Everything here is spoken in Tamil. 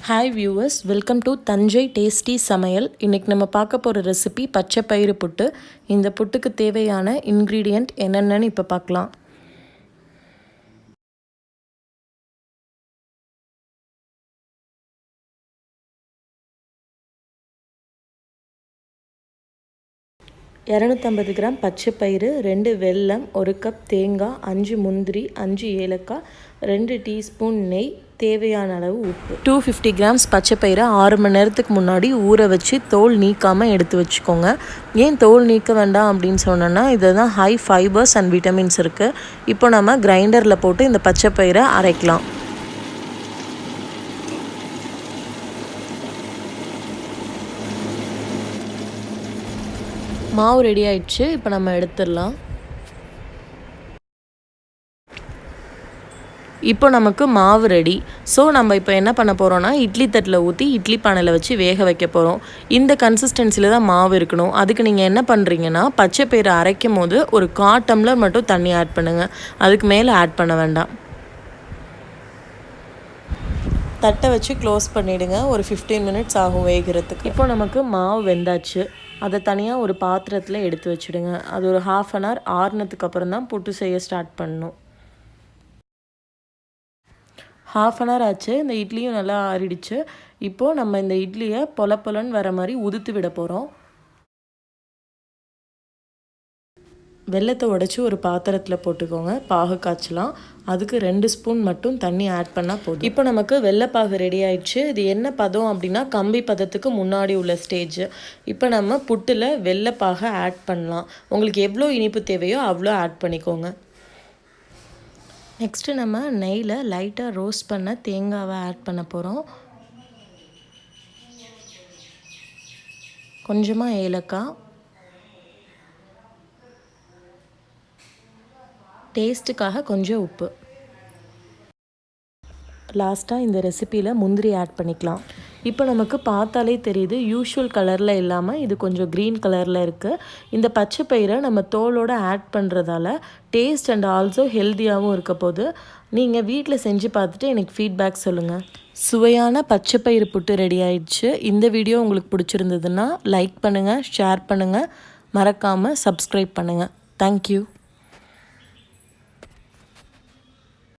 Hi viewers, welcome to Thanjai Tasty சமையல். இன்னைக்கு நம்ம பார்க்க போற ரெசிபி பச்சை பயிறு புட்டு. இந்த புட்டுக்கு தேவையான இன்கிரிடியன்ட் என்னென்னன்னு இப்ப பார்க்கலாம். $250 கிராம் பச்சை பயிறு, 2 வெல்லம், 1 கப் தேங்காய், 5 முந்திரி, 5 ஏலக்காய், 2 டீஸ்பூன் நெய், தேவையான அளவு உப்பு. 250 கிராம்ஸ் பச்சை பயிரை 6 மணி நேரத்துக்கு முன்னாடி ஊற வச்சு தோல் நீக்காமல் எடுத்து வச்சுக்கோங்க. ஏன் தோல் நீக்க வேண்டாம் அப்படின்னு சொன்னோன்னா இதில் தான் ஹை ஃபைபர்ஸ் அண்ட் விட்டமின்ஸ் இருக்குது. இப்போ நம்ம கிரைண்டரில் போட்டு இந்த பச்சை பயிரை அரைக்கலாம். மாவு ரெடி ஆயிடுச்சு. இப்போ நம்ம எடுத்துடலாம். இப்போ நமக்கு மாவு ரெடி. ஸோ நம்ம இப்போ என்ன பண்ண போகிறோன்னா இட்லி தட்டில் ஊற்றி இட்லி பானையில் வச்சு வேக வைக்க போகிறோம். இந்த கன்சிஸ்டன்சியில் தான் மாவு இருக்கணும். அதுக்கு நீங்கள் என்ன பண்ணுறீங்கன்னா பச்சை பயிரை அரைக்கும் போது ஒரு 1/4 டம்ளர் மட்டும் தண்ணி ஆட் பண்ணுங்கள். அதுக்கு மேலே ஆட் பண்ண வேண்டாம். தட்டை வச்சு க்ளோஸ் பண்ணிவிடுங்க. ஒரு 15 மினிட்ஸ் ஆகும் வேகிறதுக்கு. இப்போ நமக்கு மாவு வெந்தாச்சு. அதை தனியாக ஒரு பாத்திரத்தில் எடுத்து வச்சுடுங்க. அது ஒரு 1/2 அன் ஹவர் ஆறுனதுக்கு அப்புறம் தான் புட்டு செய்ய ஸ்டார்ட் பண்ணணும். 1/2 அன் ஹவர் ஆச்சு. இந்த இட்லியும் நல்லா ஆறிடுச்சு. இப்போது நம்ம இந்த இட்லியை பொலன்னு வர மாதிரி உதுத்து விட போகிறோம். வெல்லத்தை உடைச்சி ஒரு பாத்திரத்தில் போட்டுக்கோங்க. பாகு காய்ச்சலாம். அதுக்கு 2 ஸ்பூன் மட்டும் தண்ணி ஆட் பண்ணால் போதும். இப்போ நமக்கு வெள்ளைப்பாகு ரெடி ஆயிடுச்சு. இது என்ன பதம் அப்படின்னா கம்பி பதத்துக்கு முன்னாடி உள்ள ஸ்டேஜ். இப்போ நம்ம புட்டில் வெள்ளைப்பாகை ஆட் பண்ணலாம். உங்களுக்கு எவ்வளோ இனிப்பு தேவையோ அவ்வளோ ஆட் பண்ணிக்கோங்க. நெக்ஸ்ட்டு நம்ம நெய்யில் லைட்டாக ரோஸ்ட் பண்ண தேங்காவை ஆட் பண்ண போகிறோம். கொஞ்சமாக ஏலக்காய், டேஸ்ட்டுக்காக கொஞ்சம் உப்பு. லாஸ்ட்டாக இந்த ரெசிப்பியில் முந்திரி ஆட் பண்ணிக்கலாம். இப்போ நமக்கு பார்த்தாலே தெரியுது யூஷுவல் கலரில் இல்லாமல் இது கொஞ்சம் க்ரீன் கலரில் இருக்குது. இந்த பச்சை பயிரை நம்ம தோலோடு ஆட் பண்ணுறதால டேஸ்ட் அண்ட் ஆல்சோ ஹெல்த்தியாகவும் இருக்க போது. நீங்கள் வீட்டில் செஞ்சு பார்த்துட்டு எனக்கு ஃபீட்பேக் சொல்லுங்கள். சுவையான பச்சை பயிறு புட்டு ரெடி ஆயிடுச்சு. இந்த வீடியோ உங்களுக்கு பிடிச்சிருந்ததுன்னா லைக் பண்ணுங்கள், ஷேர் பண்ணுங்கள், மறக்காமல் சப்ஸ்கிரைப் பண்ணுங்கள். தேங்க்யூ.